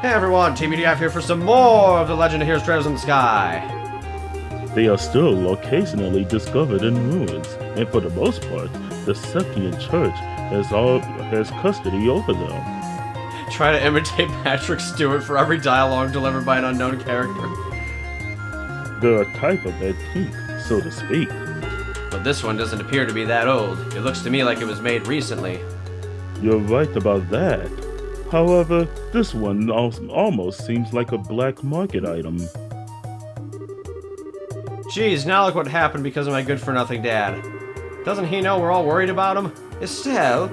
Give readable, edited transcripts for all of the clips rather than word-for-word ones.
Hey everyone, Teamudf here for some more of the Legend of Heroes Trails in the Sky. They are still occasionally discovered in ruins, and for the most part, the Septian Church has custody over them. Try to imitate Patrick Stewart for every dialogue delivered by an unknown character. They're a type of antique, so to speak. But this one doesn't appear to be that old. It looks to me like it was made recently. You're right about that. However, this one almost seems like a black market item. Geez, now look what happened because of my good-for-nothing dad. Doesn't he know we're all worried about him? Estelle?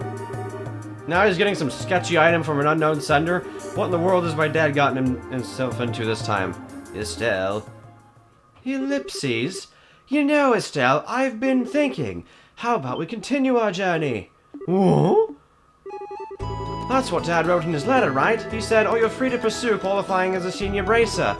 Now he's getting some sketchy item from an unknown sender? What in the world has my dad gotten himself into this time? Estelle? Ellipses? You know, Estelle, I've been thinking. How about we continue our journey? What? That's what Dad wrote in his letter, right? He said, oh, you're free to pursue qualifying as a senior bracer.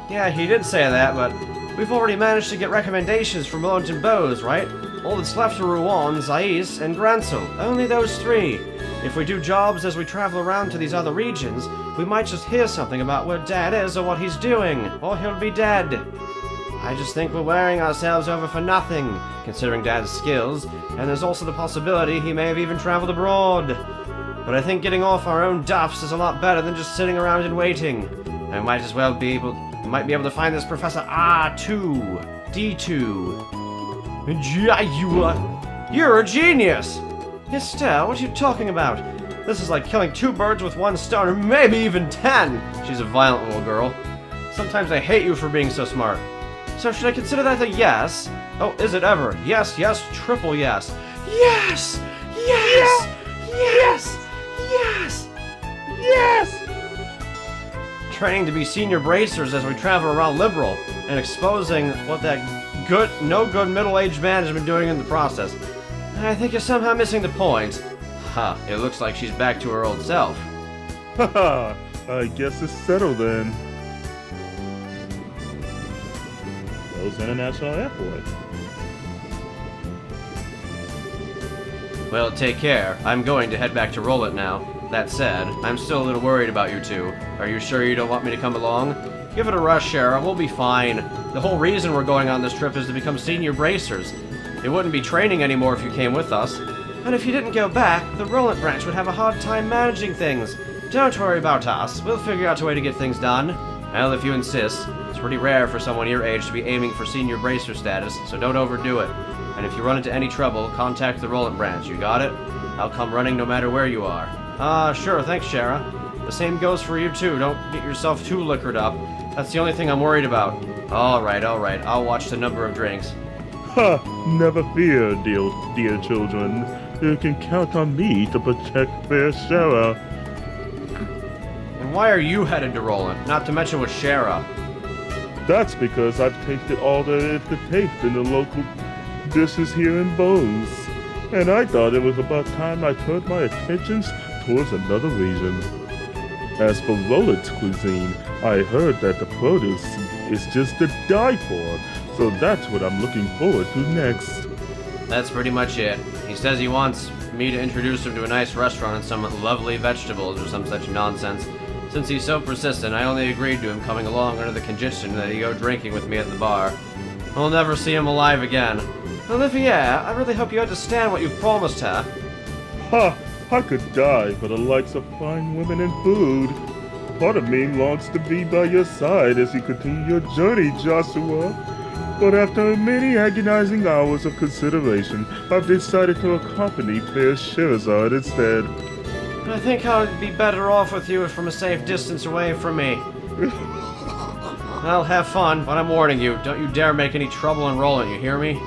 Yeah, he did say that, but we've already managed to get recommendations from Wellington Bowes, right? All that's left are Rouen, Zais, and Gransel. Only those three. If we do jobs as we travel around to these other regions, we might just hear something about where Dad is or what he's doing, or he'll be dead. I just think we're wearing ourselves over for nothing, considering Dad's skills, and there's also the possibility he may have even traveled abroad. But I think getting off our own duffs is a lot better than just sitting around and waiting. I might as well be able to find this Professor R2, D2. You're a genius! Estelle, what are you talking about? This is like killing 2 birds with 1 stone, or maybe even 10! She's a violent little girl. Sometimes I hate you for being so smart. So should I consider that a yes? Oh, is it ever? Yes, yes, triple yes. Yes! Yes! Yes! Yes! Yes! Training to be senior bracers as we travel around Liberal, and exposing what that no good middle-aged man has been doing in the process. I think you're somehow missing the point. Ha, it looks like she's back to her old self. Haha, I guess it's settled then. Rose International Airport. Well, take care. I'm going to head back to Rollet now. That said, I'm still a little worried about you two. Are you sure you don't want me to come along? Give it a rush, Shara. We'll be fine. The whole reason we're going on this trip is to become senior bracers. It wouldn't be training anymore if you came with us. And if you didn't go back, the Rollet branch would have a hard time managing things. Don't worry about us. We'll figure out a way to get things done. Well, if you insist. It's pretty rare for someone your age to be aiming for senior bracer status, so don't overdo it. And if you run into any trouble, contact the Rollet branch. You got it? I'll come running no matter where you are. Sure, thanks, Shara. The same goes for you too. Don't get yourself too liquored up. That's the only thing I'm worried about. Alright. I'll watch the number of drinks. Ha! Never fear, dear children. You can count on me to protect fair Shara. And why are you headed to Roland? Not to mention with Shara. That's because I've tasted all there is to taste in the local dishes here in Bowes. And I thought it was about time I turned my attentions towards another region. As for Roland's cuisine, I heard that the produce is just to die for, so that's what I'm looking forward to next. That's pretty much it. He says he wants me to introduce him to a nice restaurant and some lovely vegetables or some such nonsense. Since he's so persistent, I only agreed to him coming along under the condition that he go drinking with me at the bar. I'll never see him alive again. Olivia, I really hope you understand what you've promised her. Ha! I could die for the likes of fine women and food. Part of me longs to be by your side as you continue your journey, Joshua. But after many agonizing hours of consideration, I've decided to accompany fair Sherazade instead. I think I'd be better off with you from a safe distance away from me. I'll have fun, but I'm warning you, don't you dare make any trouble in Roland, you hear me?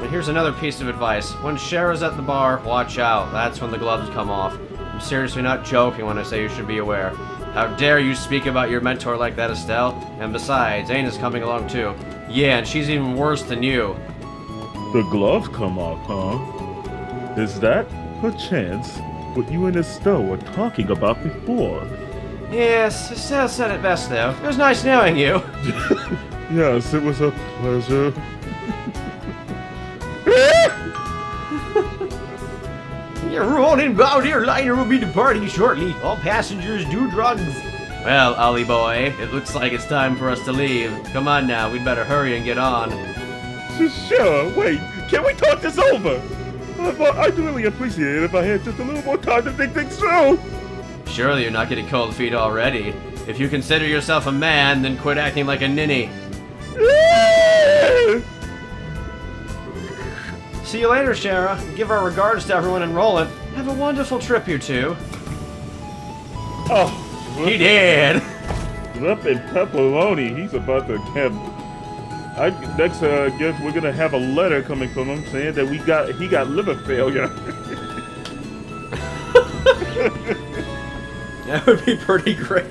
And here's another piece of advice. When Shara's at the bar, watch out. That's when the gloves come off. I'm seriously not joking when I say you should be aware. How dare you speak about your mentor like that, Estelle? And besides, Aina's coming along too. Yeah, and she's even worse than you. The gloves come off, huh? Is that, perchance, what you and Estelle were talking about before? Yes, Estelle said it best though. It was nice knowing you. Yes, it was a pleasure. Your rolling bound airliner will be departing shortly. All passengers do drugs. Well, Ollie boy, it looks like it's time for us to leave. Come on now, we'd better hurry and get on. Sure, wait, can we talk this over? I'd really appreciate it if I had just a little more time to think things through. Surely you're not getting cold feet already. If you consider yourself a man, then quit acting like a ninny. See you later, Shara. Give our regards to everyone in Roland. Have a wonderful trip, you two. Oh, He did! Flip and pepperoni, he's about to have... Next, guess we're gonna have a letter coming from him saying that he got liver failure. That would be pretty great.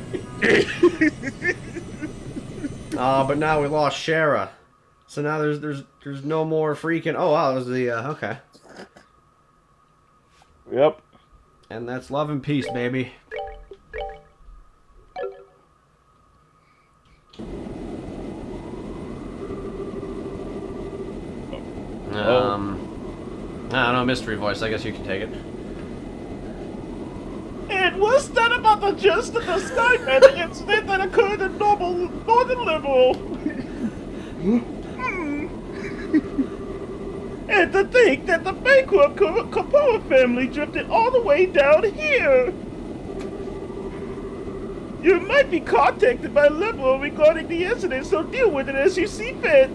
But now we lost Shara. So now there's no more freaking... Oh, wow, that was the... okay. Yep. And that's love and peace, baby. I don't know, mystery voice. I guess you can take it. And what's that about the gist of the Skyman incident that occurred in Northern Liberal? And to think that the bankrupt Kapoor family drifted all the way down here. You might be contacted by Liberal regarding the incident, so deal with it as you see fit.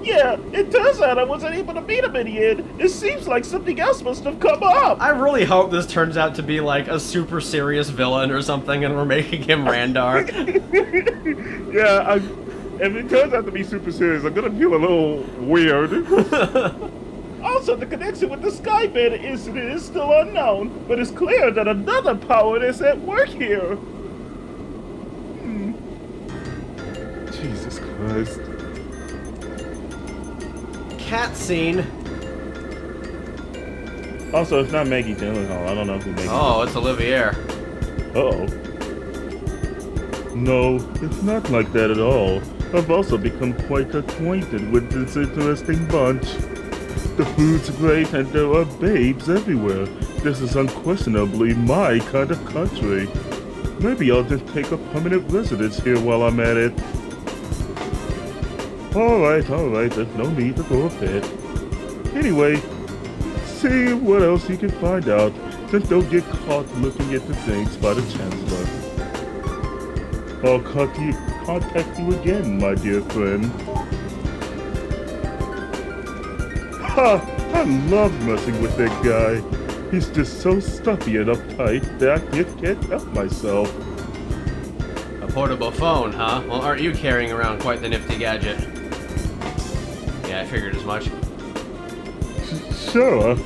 Yeah, it turns out I wasn't able to beat him in the end. It seems like something else must have come up. I really hope this turns out to be like a super serious villain or something and we're making him Randar. Yeah, if it turns out to be super serious, I'm gonna feel a little weird. Also, the connection with the Skyman incident is still unknown, but it's clear that another power is at work here. Jesus Christ. Cat scene. Also, it's not Maggie Gyllenhaal. I don't know who Maggie. Oh, it's Olivier. Uh-oh. No, it's not like that at all. I've also become quite acquainted with this interesting bunch. The food's great and there are babes everywhere. This is unquestionably my kind of country. Maybe I'll just take a permanent residence here while I'm at it. Alright, there's no need to go a bit. Anyway, see what else you can find out. Just don't get caught looking at the things by the Chancellor. I'll contact you again, my dear friend. Ha! I love messing with that guy. He's just so stuffy and uptight that I just can't help myself. A portable phone, huh? Well, aren't you carrying around quite the nifty gadget? Yeah, I figured as much. Sure.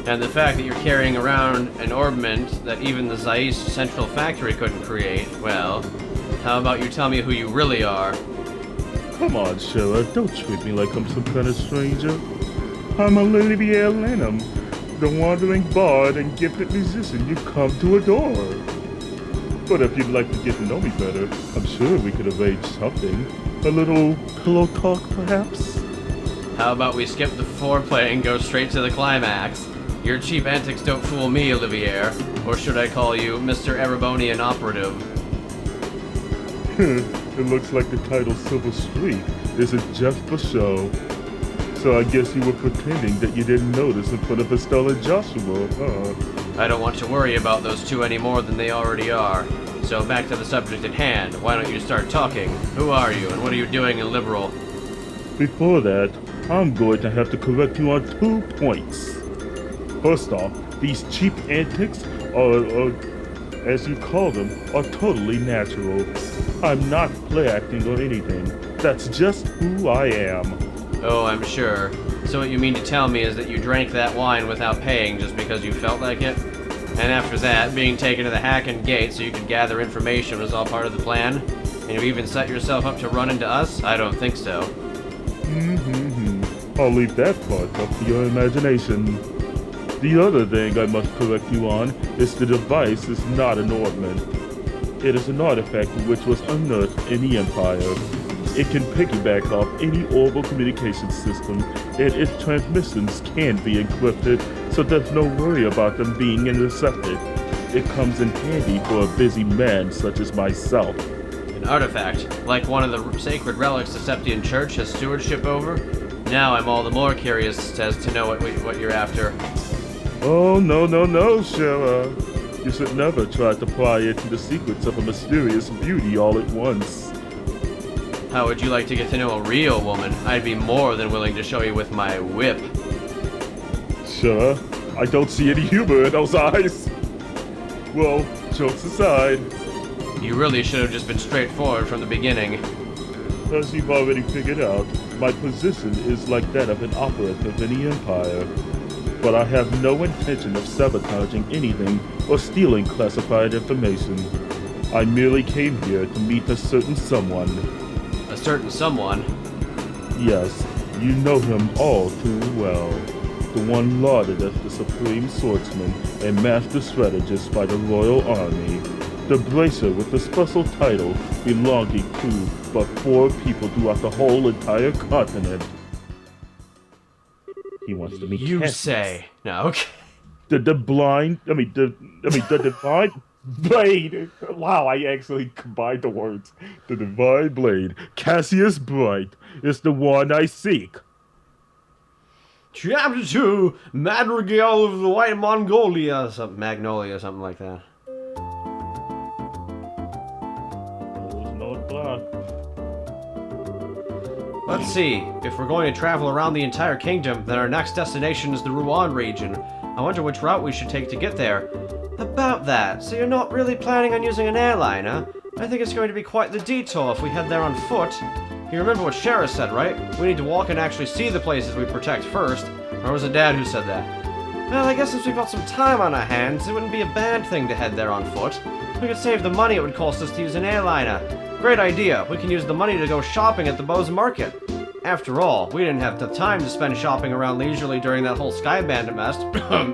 And the fact that you're carrying around an orbment that even the Zeiss Central Factory couldn't create, well, how about you tell me who you really are? Come on, Shara, don't treat me like I'm some kind of stranger. I'm Olivier Lanham, the wandering bard and gifted musician you've come to adore. But if you'd like to get to know me better, I'm sure we could arrange something. A little pillow talk, perhaps? How about we skip the foreplay and go straight to the climax? Your cheap antics don't fool me, Olivier. Or should I call you Mr. Erebonian Operative? It looks like the title Silver Streak isn't just for show. So I guess you were pretending that you didn't notice in front of Estella Joshua, huh? I don't want to worry about those two any more than they already are. So back to the subject at hand. Why don't you start talking? Who are you, and what are you doing in Liberal? Before that, I'm going to have to correct you on 2 points. First off, these cheap antics are, as you call them, are totally natural. I'm not play acting or anything. That's just who I am. Oh, I'm sure. So what you mean to tell me is that you drank that wine without paying just because you felt like it? And after that, being taken to the Hacken Gate so you could gather information was all part of the plan? And you even set yourself up to run into us? I don't think so. I'll leave that part up to your imagination. The other thing I must correct you on is the device is not an ornament. It is an artifact which was unearthed in the Empire. It can piggyback off any orbital communication system, and its transmissions can be encrypted, so there's no worry about them being intercepted. It comes in handy for a busy man such as myself. An artifact, like one of the sacred relics the Septian Church has stewardship over? Now I'm all the more curious as to know what you're after. Oh, no, Shara. You should never try to pry into the secrets of a mysterious beauty all at once. How would you like to get to know a real woman? I'd be more than willing to show you with my whip. Sure, I don't see any humor in those eyes. Well, jokes aside. You really should have just been straightforward from the beginning. As you've already figured out, my position is like that of an operative in the Empire. But I have no intention of sabotaging anything or stealing classified information. I merely came here to meet a certain someone. A certain someone? Yes, you know him all too well. The one lauded as the supreme swordsman and master strategist by the Royal Army. The bracer with the special title belonging to but 4 people throughout the whole entire continent. He wants to meet You Cassius. say. No, okay. The divine blade. Wow, I actually combined the words. The divine blade, Cassius Bright, is the one I seek. Chapter 2, Madrigal of the White Magnolia, something like that. Let's see. If we're going to travel around the entire kingdom, then our next destination is the Rouen region. I wonder which route we should take to get there. About that, so you're not really planning on using an airline, huh? I think it's going to be quite the detour if we head there on foot. You remember what Shara said, right? We need to walk and actually see the places we protect first. Or was it Dad who said that? Well, I guess since we've got some time on our hands, it wouldn't be a bad thing to head there on foot. We could save the money it would cost us to use an airliner. Great idea. We can use the money to go shopping at the Bose Market. After all, we didn't have the time to spend shopping around leisurely during that whole Sky Bandit mess.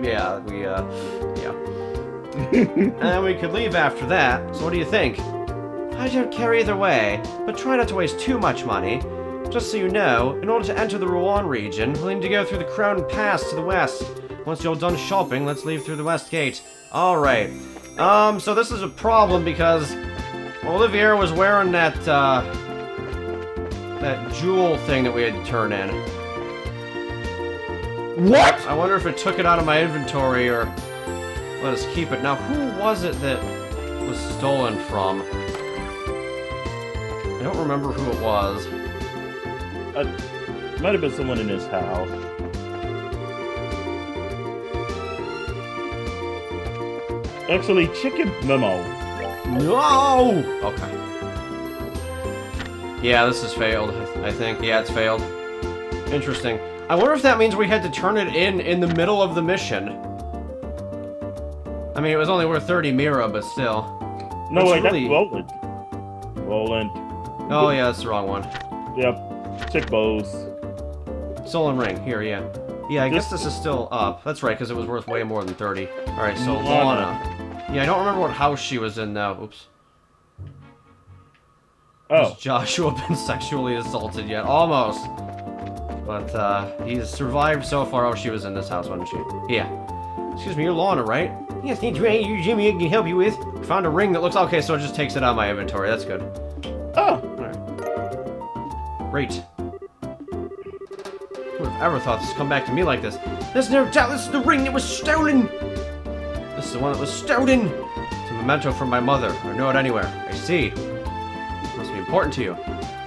yeah. And we could leave after that, so what do you think? I don't care either way, but try not to waste too much money. Just so you know, in order to enter the Rouen region, we'll need to go through the Crown Pass to the west. Once you're done shopping, let's leave through the west gate. Alright. So this is a problem because Olivier was wearing that jewel thing that we had to turn in. What? I wonder if it took it out of my inventory or let us keep it. Now, who was it that was stolen from? I don't remember who it was. Might have been someone in his house. Actually, Chicken Memo. No! Okay. Yeah, this has failed, I think. Yeah, it's failed. Interesting. I wonder if that means we had to turn it in the middle of the mission. I mean, it was only worth 30 Mira, but still. No, That's wait, really... that's Roland. Roland. Oh, yeah, that's the wrong one. Yep. Chick Bows. Stolen ring. Here, yeah. Yeah, I guess this is still up. That's right, because it was worth way more than 30. Alright, so Lana. Yeah, I don't remember what house she was in, though. Oops. Oh. Has Joshua been sexually assaulted yet? Almost. But, he's survived so far. Oh, she was in this house, wasn't she? Yeah. Excuse me, you're Lana, right? Yes, need you, Jimmy, I can help you with. Found a ring that looks... Okay, so it just takes it out of my inventory. That's good. Oh. Alright. Great. Who would have ever thought this would come back to me like this? There's no doubt this is the ring that was stolen! This is the one that was stolen! It's a memento from my mother. I know it anywhere. I see. Must be important to you.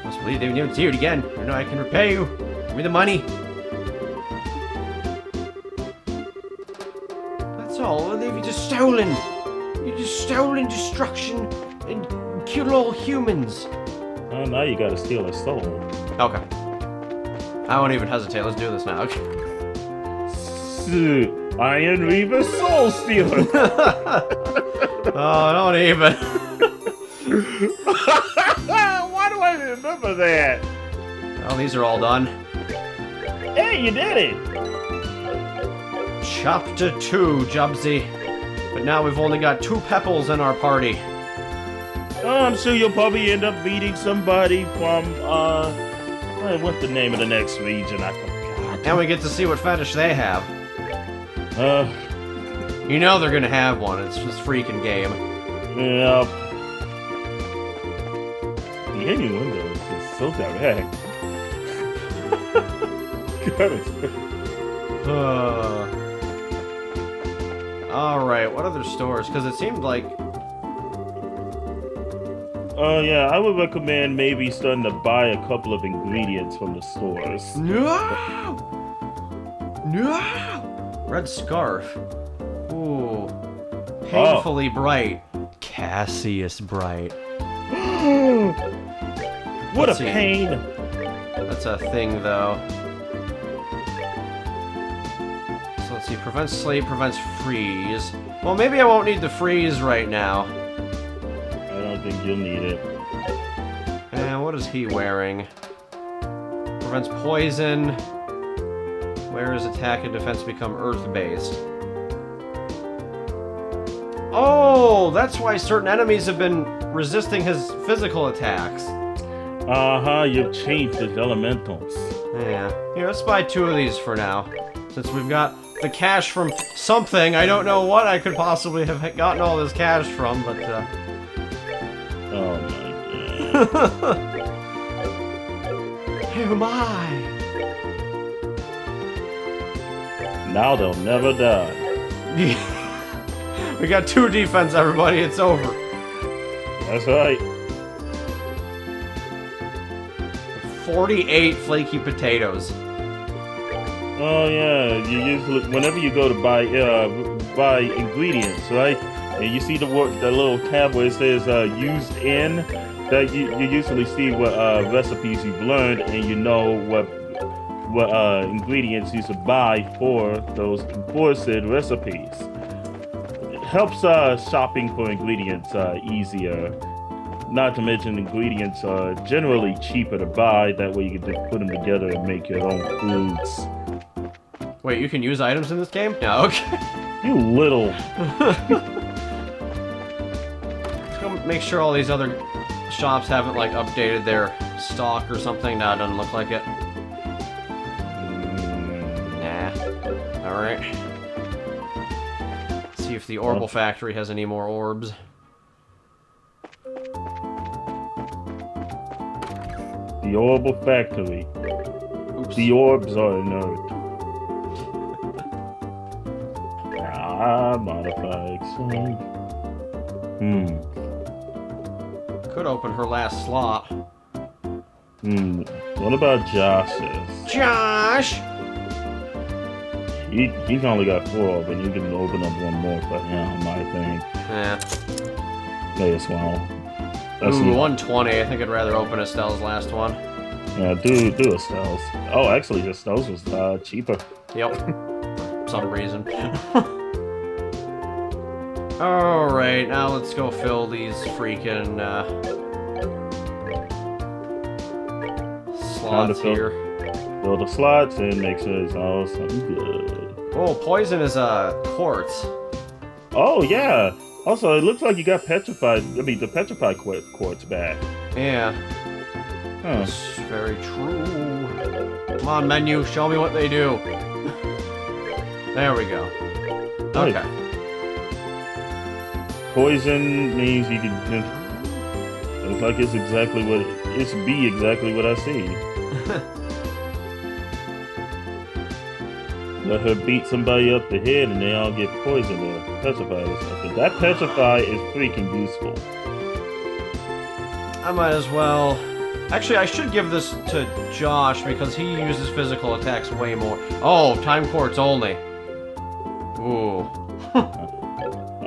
Must believe they would never see it again. I know I can repay you. Give me the money. That's all. They've just stolen. You just stolen destruction and killed all humans. Oh, now you gotta steal a soul. Okay. I won't even hesitate. Let's do this now. Okay. Iron Reaver Soul Stealer. Oh, don't even. Why do I remember that? Well, these are all done. Hey, you did it! Chapter 2, Jubsy. But now we've only got 2 Pepples in our party. I'm sure you'll probably end up meeting somebody from, what's the name of the next region? I forgot. And we get to see what fetish they have. Uh, You know they're gonna have one. It's this freaking game. yeah. The innuendo is just so direct. God, Alright, what other stores? Because it seemed like... yeah, I would recommend maybe starting to buy a couple of ingredients from the stores. No! No! Red scarf. Ooh. Painfully bright. Cassius bright. What Let's a see. pain! That's a thing, though. So let's see. Prevents sleep, prevents freeze. Well, maybe I won't need the freeze right now. I don't think you'll need it. And what is he wearing? Prevents poison. Where his attack and defense become earth-based. Oh, that's why certain enemies have been resisting his physical attacks. Uh-huh, you've changed his elementals. Yeah. Here, let's buy 2 of these for now. Since we've got the cash from something. I don't know what I could possibly have gotten all this cash from, but, Oh my god. Oh my! Now they'll never die. We got 2 defense, everybody. It's over. That's right. 48 flaky potatoes. Oh yeah, you usually whenever you go to buy ingredients, right? And you see the little tab where it says used in, that you usually see what recipes you've learned, and you know what ingredients you should buy for said recipes. It helps shopping for ingredients easier. Not to mention, ingredients are generally cheaper to buy. That way you can just put them together and make your own foods. Wait, you can use items in this game? No, okay. You little. Let's go make sure all these other shops haven't, like, updated their stock or something. No, it doesn't look like it. Nah. Alright. See if the Orbital Factory has any more orbs. The Orbital Factory. Oops. The orbs are inert. Modify exchange. Could open her last slot. What about Josh's? Josh! He's only got 4 open. You can open up 1 more for him, I think. Eh. May as well. That's Ooh, 120. I think I'd rather open Estelle's last one. Yeah, do Estelle's. Oh, actually, Estelle's was cheaper. Yep. For some reason. Alright, now let's go fill these freaking slots here. Fill the slots and make sure it's all something good. Oh, poison is quartz. Oh, yeah. Also, it looks like you got the petrified quartz back. Yeah. Huh. That's very true. Come on, menu, show me what they do. There we go. Okay. Right. Poison means you can. Looks like it's exactly what it's exactly what I see. Let her beat somebody up the head and they all get poisoned or petrified or something. That petrify is freaking useful. I might as well... Actually, I should give this to Josh because he uses physical attacks way more. Oh, time quartz only. Ooh.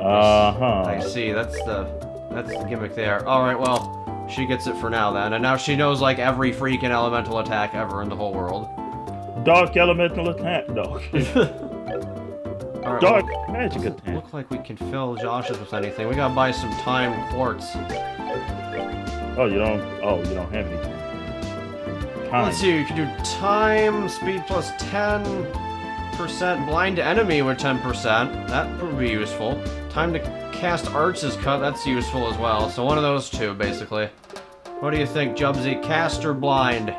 I see. That's the gimmick there. All right, well, she gets it for now then, and now she knows like every freaking elemental attack ever in the whole world. Dark elemental attack, dog. Right, Dark magic attack. Look like we can fill Josh's with anything. We gotta buy some time quartz. Oh, you don't have any. Time. Let's see. You can do time, speed plus 10%, blind to enemy with 10%. That would be useful. Time to cast arts is cut, that's useful as well. So one of those two, basically. What do you think, Jubsy? Cast or blind?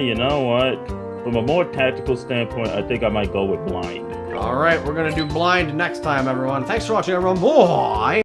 You know what? From a more tactical standpoint, I think I might go with blind. Alright, we're gonna do blind next time, everyone. Thanks for watching, everyone. Bye!